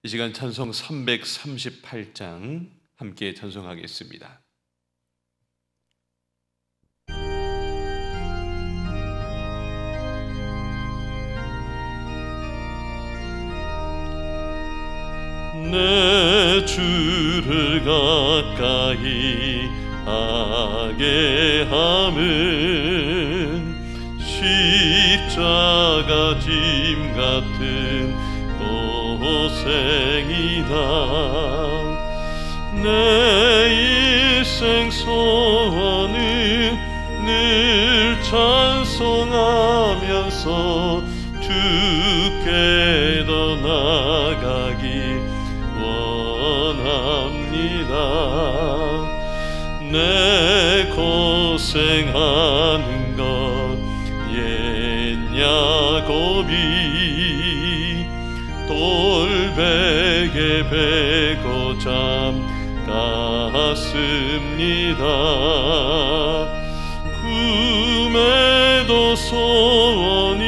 이 시간 찬송 338장 함께 찬송하겠습니다. 내 주를 가까이 하게 함은 십자가 짐 같은 고생이다. 내 일생 소원은 늘 찬송하면서 주께 더 나아가기 원합니다. 내 고생하는 것 옛 야곱이 돌베개 베고 잠갔습니다. 꿈에도 소원이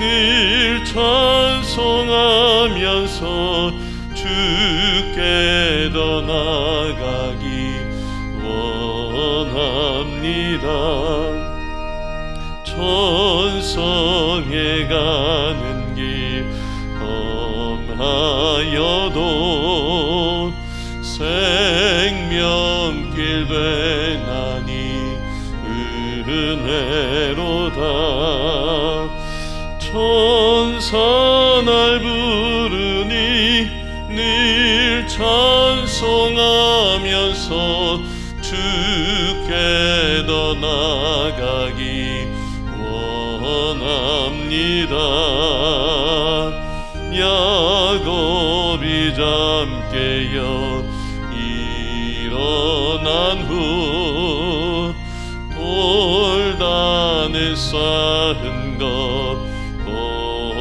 늘 찬송하면서 주께 더 나아가기 원합니다. 천성에 가는 길 험하여도 생명길 되나니 은혜로다. 천사 날 부르니 늘 찬송하면서 주께 더 나아가기 원합니다. 야곱이 잠 깨어 일어난 후 돌단을 쌓은 것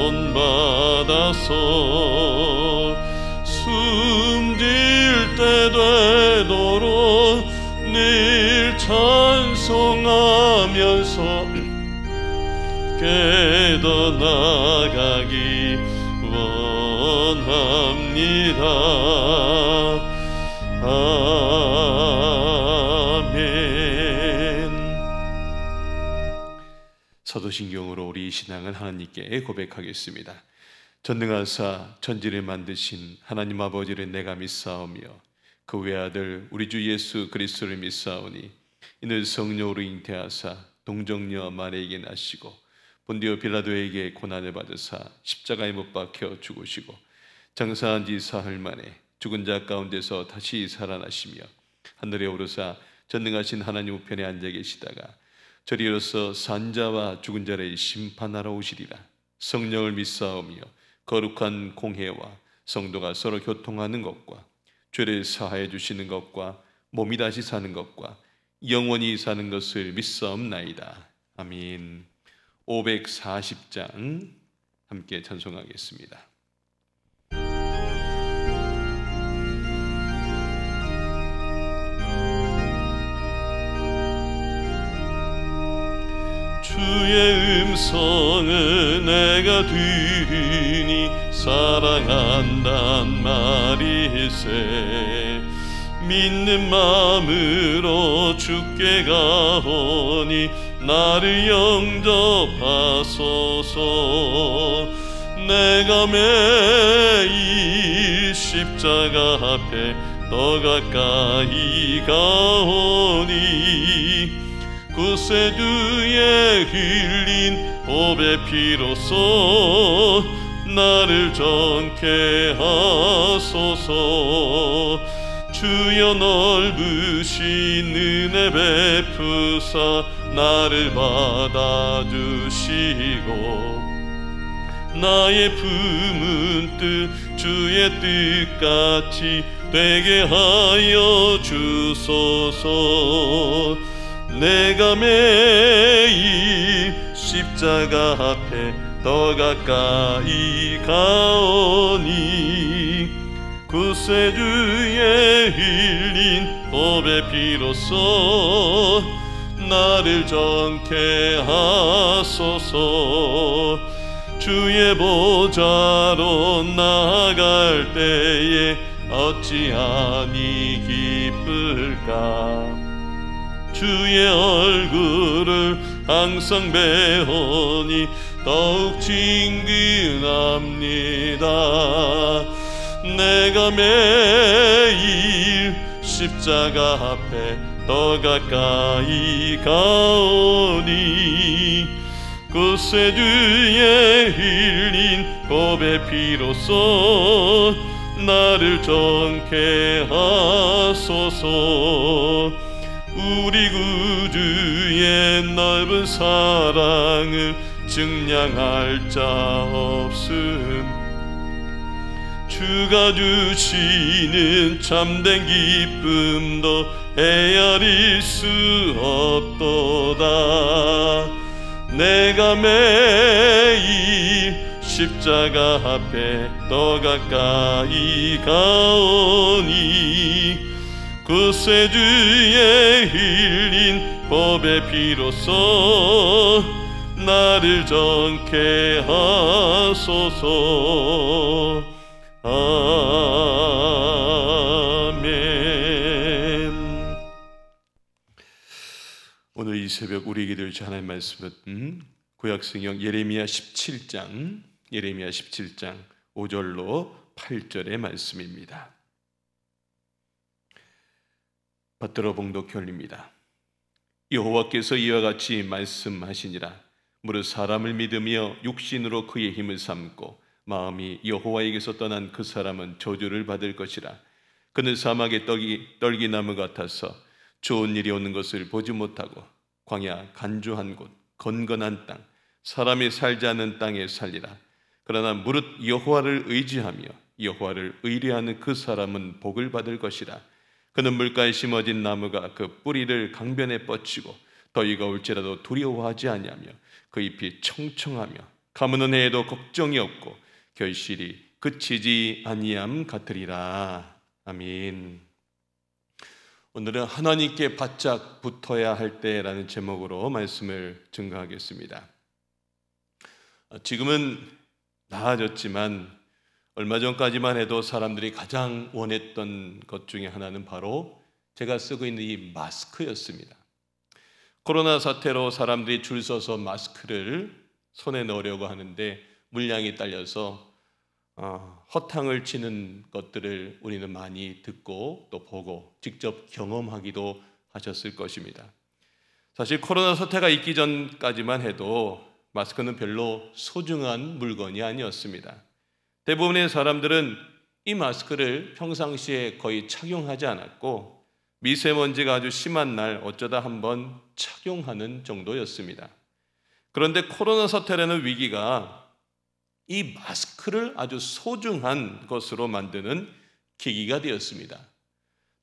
본받아서 숨질 때 되도록 늘 찬송하면서 깨더 나가기 원합니다. 아멘. 사도신경으로 우리 신앙을 하나님께 고백하겠습니다. 전능하사 천지를 만드신 하나님 아버지를 내가 믿사오며 그 외아들 우리 주 예수 그리스도를 믿사오니 이는 성령으로 잉태하사 동정녀 마리아에게 나시고 본디오 빌라도에게 고난을 받으사 십자가에 못 박혀 죽으시고 장사한 지 사흘 만에 죽은 자 가운데서 다시 살아나시며 하늘에 오르사 전능하신 하나님 우편에 앉아 계시다가 저리로서 산자와 죽은 자를 심판하러 오시리라. 성령을 믿사오며 거룩한 공회와 성도가 서로 교통하는 것과 죄를 사하여 주시는 것과 몸이 다시 사는 것과 영원히 사는 것을 믿사옵나이다. 아멘. 540장 함께 찬송하겠습니다. 주의 음성을 내가 들으니 사랑한단 말일세. 믿는 마음으로 주께 가오니 나를 영접하소서. 내가 매일 십자가 앞에 더 가까이 가오니 구세주의 흘린 보배 피로써 나를 정케 하소서. 주여 넓으신 은혜 베푸사 나를 받아주시고 나의 품은 뜻 주의 뜻같이 되게 하여 주소서. 내가 매일 십자가 앞에 더 가까이 가오니 구세주의 흘린 보배 피로써 나를 정케 하소서. 주의 보좌로 나아갈 때에 어찌하니 기쁠까. 주의 얼굴을 항상 배우니 더욱 친근합니다. 내가 매일 십자가 앞에 더 가까이 가오니 구세주의 흘린 보배 피로써 나를 정케 하소서. 우리 구주의 넓은 사랑을 증량할 자 없음. 주가 주시는 참된 기쁨도 헤아릴 수 없도다. 내가 매일 십자가 앞에 더 가까이 가오니 구세주의 흘린 보배 피로써 나를 정케 하소서. 아멘. 오늘 이 새벽 우리에게 들지 하나님의 말씀은 구약성경 예레미야 17장 5절로 8절의 말씀입니다. 받들어 봉독결입니다. 여호와께서 이와 같이 말씀하시니라. 무릇 사람을 믿으며 육신으로 그의 힘을 삼고 마음이 여호와에게서 떠난 그 사람은 저주를 받을 것이라. 그는 사막의 떨기나무 같아서 좋은 일이 오는 것을 보지 못하고 광야 간주한 곳 건건한 땅 사람이 살지 않는 땅에 살리라. 그러나 무릇 여호와를 의지하며 여호와를 의뢰하는 그 사람은 복을 받을 것이라. 그는 물가에 심어진 나무가 그 뿌리를 강변에 뻗치고 더위가 올지라도 두려워하지 아니하며 그 잎이 청청하며 가무는 해에도 걱정이 없고 결실이 그치지 아니함 같으리라. 아멘. 오늘은 하나님께 바짝 붙어야 할 때라는 제목으로 말씀을 증거하겠습니다. 지금은 나아졌지만 얼마 전까지만 해도 사람들이 가장 원했던 것 중에 하나는 바로 제가 쓰고 있는 이 마스크였습니다. 코로나 사태로 사람들이 줄 서서 마스크를 손에 넣으려고 하는데 물량이 딸려서 허탕을 치는 것들을 우리는 많이 듣고 또 보고 직접 경험하기도 하셨을 것입니다. 사실 코로나 사태가 있기 전까지만 해도 마스크는 별로 소중한 물건이 아니었습니다. 대부분의 사람들은 이 마스크를 평상시에 거의 착용하지 않았고 미세먼지가 아주 심한 날 어쩌다 한번 착용하는 정도였습니다. 그런데 코로나 사태라는 위기가 이 마스크를 아주 소중한 것으로 만드는 계기가 되었습니다.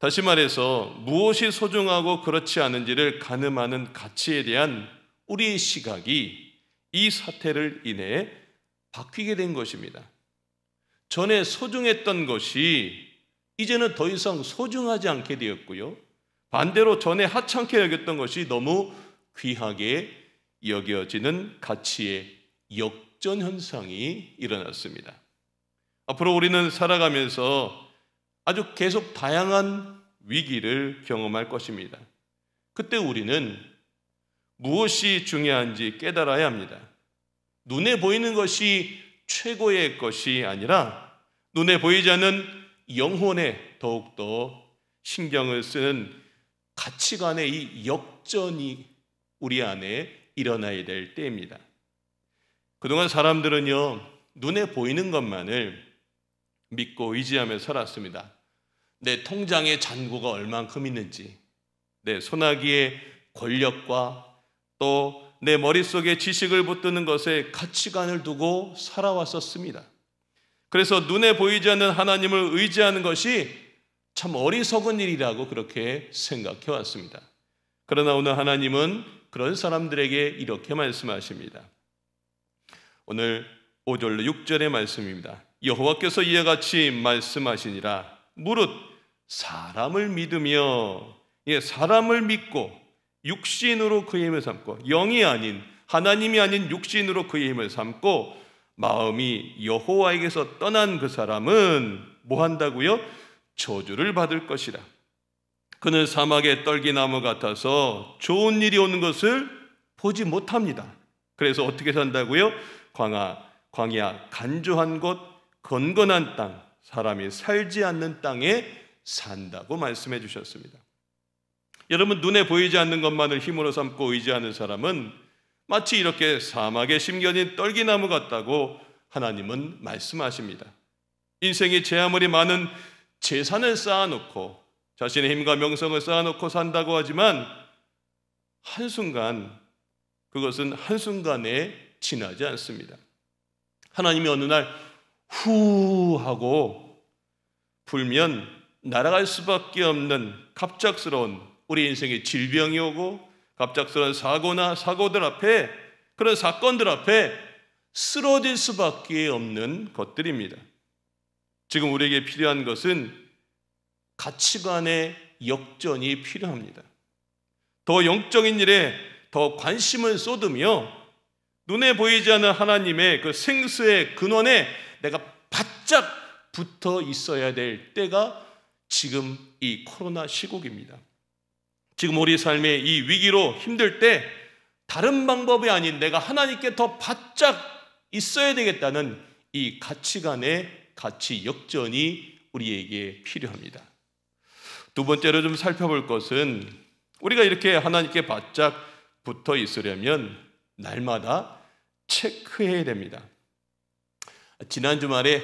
다시 말해서 무엇이 소중하고 그렇지 않은지를 가늠하는 가치에 대한 우리의 시각이 이 사태를 인해 바뀌게 된 것입니다. 전에 소중했던 것이 이제는 더 이상 소중하지 않게 되었고요. 반대로 전에 하찮게 여겼던 것이 너무 귀하게 여겨지는 가치의 역전 현상이 일어났습니다. 앞으로 우리는 살아가면서 아주 계속 다양한 위기를 경험할 것입니다. 그때 우리는 무엇이 중요한지 깨달아야 합니다. 눈에 보이는 것이 최고의 것이 아니라 눈에 보이지 않는 영혼에 더욱더 신경을 쓰는 가치관의 이 역전이 우리 안에 일어나야 될 때입니다. 그동안 사람들은요, 눈에 보이는 것만을 믿고 의지하며 살았습니다. 내 통장에 잔고가 얼만큼 있는지, 내 소나기의 권력과 또 내 머릿속에 지식을 붙드는 것에 가치관을 두고 살아왔었습니다. 그래서 눈에 보이지 않는 하나님을 의지하는 것이 참 어리석은 일이라고 그렇게 생각해 왔습니다. 그러나 오늘 하나님은 그런 사람들에게 이렇게 말씀하십니다. 오늘 5절로 6절의 말씀입니다. 여호와께서 이와 같이 말씀하시니라. 무릇 사람을 믿으며 사람을 믿고 육신으로 그의 힘을 삼고 영이 아닌 하나님이 아닌 육신으로 그의 힘을 삼고 마음이 여호와에게서 떠난 그 사람은 뭐 한다고요? 저주를 받을 것이라. 그는 사막의 떨기나무 같아서 좋은 일이 오는 것을 보지 못합니다. 그래서 어떻게 산다고요? 광야, 간조한 곳, 건건한 땅, 사람이 살지 않는 땅에 산다고 말씀해 주셨습니다. 여러분, 눈에 보이지 않는 것만을 힘으로 삼고 의지하는 사람은 마치 이렇게 사막에 심겨진 떨기나무 같다고 하나님은 말씀하십니다. 인생이 제 아무리 많은 재산을 쌓아놓고 자신의 힘과 명성을 쌓아놓고 산다고 하지만 그것은 한순간에 지나지 않습니다. 하나님이 어느 날 후 하고 불면 날아갈 수밖에 없는 갑작스러운 우리 인생의 질병이 오고 갑작스러운 사고들 앞에, 그런 사건들 앞에 쓰러질 수밖에 없는 것들입니다. 지금 우리에게 필요한 것은 가치관의 역전이 필요합니다. 더 영적인 일에 더 관심을 쏟으며 눈에 보이지 않는 하나님의 그 생수의 근원에 내가 바짝 붙어 있어야 될 때가 지금 이 코로나 시국입니다. 지금 우리 삶의 이 위기로 힘들 때 다른 방법이 아닌 내가 하나님께 더 바짝 있어야 되겠다는 이 가치관의 가치 역전이 우리에게 필요합니다. 두 번째로 좀 살펴볼 것은 우리가 이렇게 하나님께 바짝 붙어 있으려면 날마다 체크해야 됩니다. 지난 주말에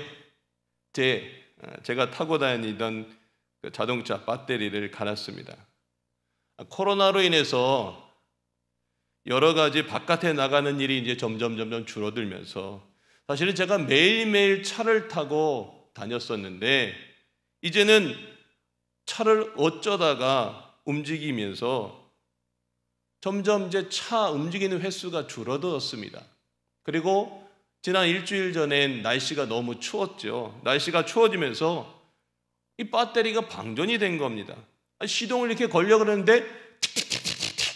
제가 타고 다니던 그 자동차 배터리를 갈았습니다. 코로나로 인해서 여러 가지 바깥에 나가는 일이 이제 점점 줄어들면서 사실은 제가 매일매일 차를 타고 다녔었는데 이제는 차를 어쩌다가 움직이면서 점점 이제 차 움직이는 횟수가 줄어들었습니다. 그리고 지난 일주일 전엔 날씨가 너무 추웠죠. 날씨가 추워지면서 이 배터리가 방전이 된 겁니다. 시동을 이렇게 걸려 그러는데 틱틱틱틱틱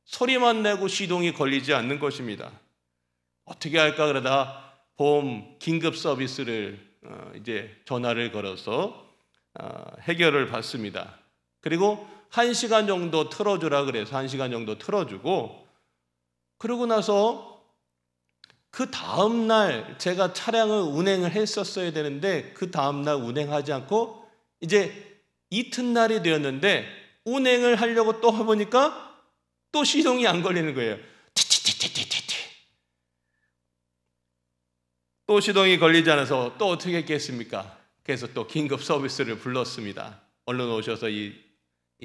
소리만 내고 시동이 걸리지 않는 것입니다. 어떻게 할까 그러다 보험 긴급 서비스를 이제 전화를 걸어서 해결을 받습니다. 그리고 1시간 정도 틀어주라 그래서 1시간 정도 틀어주고, 그러고 나서 그 다음날 제가 차량을 운행을 했었어야 되는데 그 다음날 운행하지 않고 이제 이튿날이 되었는데 운행을 하려고 또 해보니까 또 시동이 안 걸리는 거예요. 티티티티티티. 또 시동이 걸리지 않아서 또 어떻게 했겠습니까? 그래서 또 긴급 서비스를 불렀습니다. 얼른 오셔서 이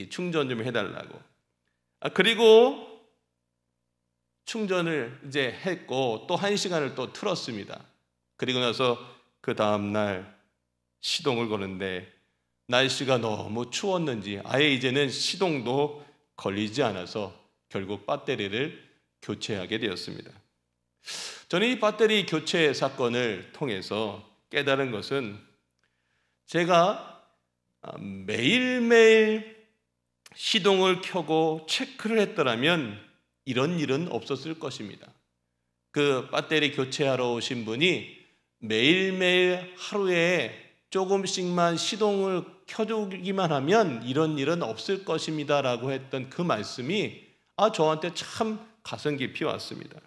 충전 좀 해달라고. 그리고 충전을 이제 했고 또 1시간을 또 틀었습니다. 그리고 나서 그 다음날 시동을 거는데 날씨가 너무 추웠는지 아예 이제는 시동도 걸리지 않아서 결국 배터리를 교체하게 되었습니다. 저는 이 배터리 교체 사건을 통해서 깨달은 것은 제가 매일매일 시동을 켜고 체크를 했더라면 이런 일은 없었을 것입니다. 그 배터리 교체하러 오신 분이 매일매일 하루에 조금씩만 시동을 켜주기만 하면 이런 일은 없을 것입니다 라고 했던 그 말씀이 저한테 참 가슴 깊이 왔습니다.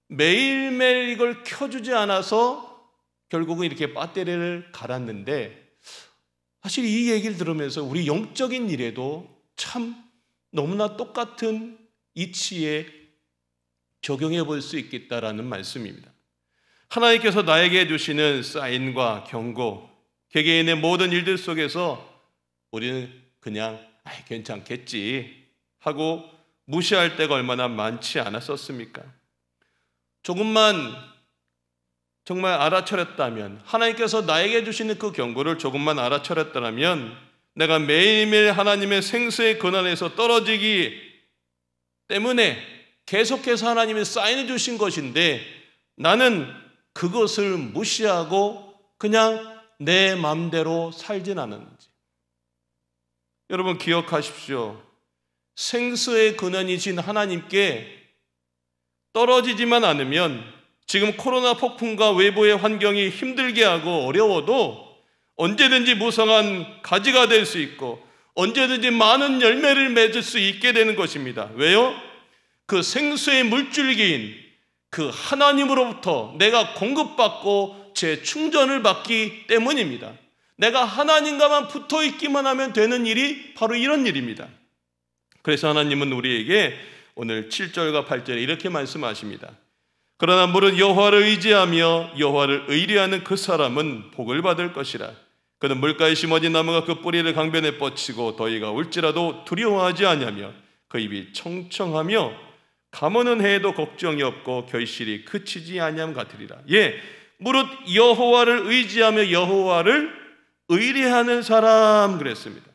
매일매일 이걸 켜주지 않아서 결국은 이렇게 배터리를 갈았는데, 사실 이 얘기를 들으면서 우리 영적인 일에도 참 너무나 똑같은 이치에 적용해 볼 수 있겠다라는 말씀입니다. 하나님께서 나에게 주시는 사인과 경고, 개개인의 모든 일들 속에서 우리는 그냥 괜찮겠지 하고 무시할 때가 얼마나 많지 않았었습니까? 조금만 정말 알아차렸다면, 하나님께서 나에게 주시는 그 경고를 조금만 알아차렸다면 내가 매일매일 하나님의 생수의 근원에서 떨어지기 때문에 계속해서 하나님이 사인해 주신 것인데 나는 그것을 무시하고 그냥 내 마음대로 살진 않았는지. 여러분 기억하십시오. 생수의 근원이신 하나님께 떨어지지만 않으면 지금 코로나 폭풍과 외부의 환경이 힘들게 하고 어려워도 언제든지 무성한 가지가 될 수 있고 언제든지 많은 열매를 맺을 수 있게 되는 것입니다. 왜요? 그 생수의 물줄기인 그 하나님으로부터 내가 공급받고 재충전을 받기 때문입니다. 내가 하나님과만 붙어 있기만 하면 되는 일이 바로 이런 일입니다. 그래서 하나님은 우리에게 오늘 7절과 8절에 이렇게 말씀하십니다. 그러나 무릇 여호와를 의지하며 여호와를 의뢰하는 그 사람은 복을 받을 것이라. 그는 물가에 심어진 나무가 그 뿌리를 강변에 뻗치고 더위가 올지라도 두려워하지 아니하며 그 입이 청청하며 감오는 해에도 걱정이 없고 결실이 그치지 아니함 같으리라. 예, 무릇 여호와를 의지하며 여호와를 의뢰하는 사람 그랬습니다.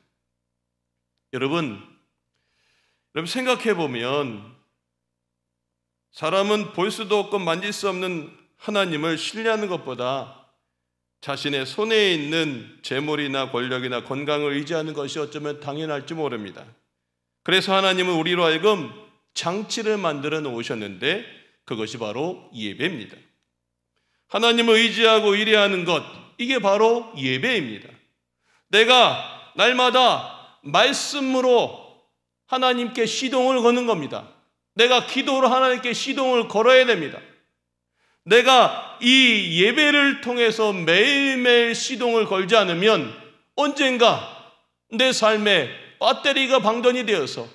여러분 생각해 보면 사람은 볼 수도 없고 만질 수 없는 하나님을 신뢰하는 것보다 자신의 손에 있는 재물이나 권력이나 건강을 의지하는 것이 어쩌면 당연할지 모릅니다. 그래서 하나님은 우리로 하여금 장치를 만들어 놓으셨는데 그것이 바로 예배입니다. 하나님을 의지하고 의뢰하는 것, 이게 바로 예배입니다. 내가 날마다 말씀으로 하나님께 시동을 거는 겁니다. 내가 기도로 하나님께 시동을 걸어야 됩니다. 내가 이 예배를 통해서 매일매일 시동을 걸지 않으면 언젠가 내 삶에 배터리가 방전이 되어서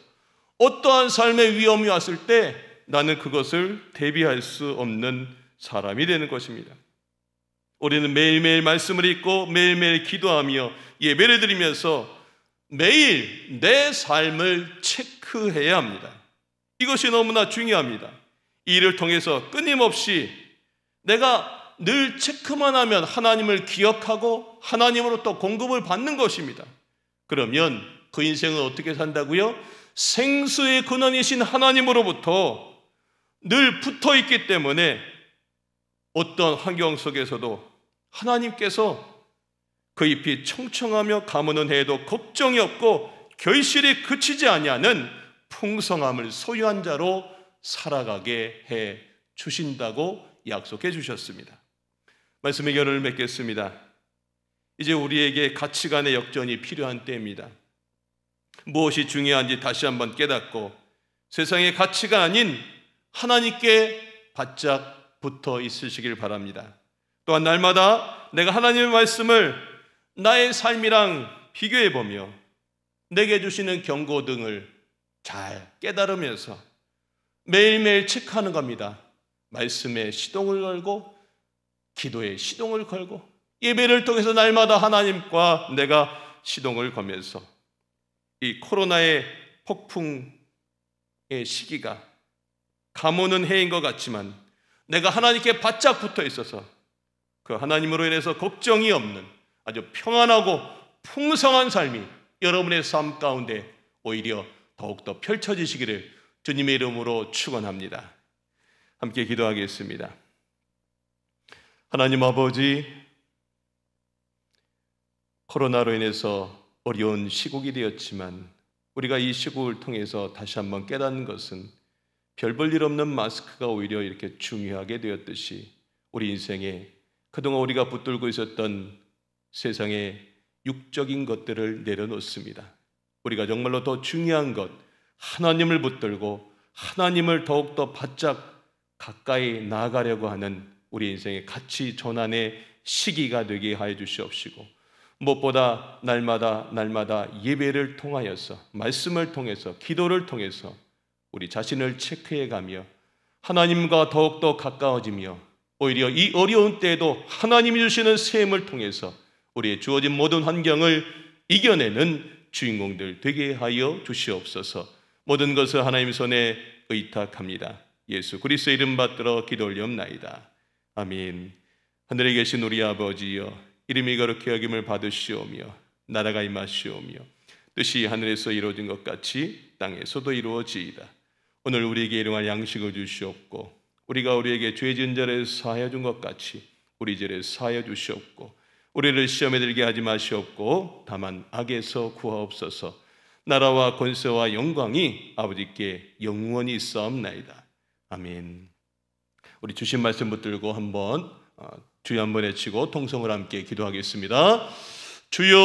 어떠한 삶의 위험이 왔을 때 나는 그것을 대비할 수 없는 사람이 되는 것입니다. 우리는 매일매일 말씀을 읽고 매일매일 기도하며 예배를 드리면서 매일 내 삶을 체크해야 합니다. 이것이 너무나 중요합니다. 이 일을 통해서 끊임없이 내가 늘 체크만 하면 하나님을 기억하고 하나님으로부터 공급을 받는 것입니다. 그러면 그 인생은 어떻게 산다고요? 생수의 근원이신 하나님으로부터 늘 붙어 있기 때문에 어떤 환경 속에서도 하나님께서 그 잎이 청청하며 가무는 해에도 걱정이 없고 결실이 그치지 아니하는 풍성함을 소유한 자로 살아가게 해 주신다고 약속해 주셨습니다. 말씀의 결을 맺겠습니다. 이제 우리에게 가치관의 역전이 필요한 때입니다. 무엇이 중요한지 다시 한번 깨닫고 세상의 가치가 아닌 하나님께 바짝 붙어 있으시길 바랍니다. 또한 날마다 내가 하나님의 말씀을 나의 삶이랑 비교해 보며 내게 주시는 경고 등을 잘 깨달으면서 매일매일 체크하는 겁니다. 말씀에 시동을 걸고 기도에 시동을 걸고 예배를 통해서 날마다 하나님과 내가 시동을 걸면서 이 코로나의 폭풍의 시기가 감오는 해인 것 같지만 내가 하나님께 바짝 붙어 있어서 그 하나님으로 인해서 걱정이 없는 아주 평안하고 풍성한 삶이 여러분의 삶 가운데 오히려 더욱더 펼쳐지시기를 주님의 이름으로 축원합니다. 함께 기도하겠습니다. 하나님 아버지, 코로나로 인해서 어려운 시국이 되었지만 우리가 이 시국을 통해서 다시 한번 깨닫는 것은 별 볼 일 없는 마스크가 오히려 이렇게 중요하게 되었듯이 우리 인생에 그동안 우리가 붙들고 있었던 세상의 육적인 것들을 내려놓습니다. 우리가 정말로 더 중요한 것, 하나님을 붙들고 하나님을 더욱더 바짝 가까이 나아가려고 하는 우리 인생의 가치 전환의 시기가 되게 하여 주시옵시고 무엇보다 날마다 예배를 통하여서 말씀을 통해서 기도를 통해서 우리 자신을 체크해가며 하나님과 더욱더 가까워지며 오히려 이 어려운 때에도 하나님이 주시는 셈을 통해서 우리의 주어진 모든 환경을 이겨내는 주인공들 되게 하여 주시옵소서. 모든 것을 하나님 손에 의탁합니다. 예수 그리스도의 이름 받들어 기도 올리옵나이다. 아멘. 하늘에 계신 우리 아버지여, 이름이 거룩히 여김을 받으시오며 나라가 임하시오며 뜻이 하늘에서 이루어진 것 같이 땅에서도 이루어지이다. 오늘 우리에게 일용할 양식을 주시옵고 우리가 우리에게 죄 지은 자를 사하여 준 것 같이 우리 죄를 사하여 주시옵고 우리를 시험에 들게 하지 마시옵고 다만 악에서 구하옵소서. 나라와 권세와 영광이 아버지께 영원히 있사옵나이다. 아멘. 우리 주신 말씀 붙들고 한번 주여 한번 외치고 통성을 함께 기도하겠습니다. 주여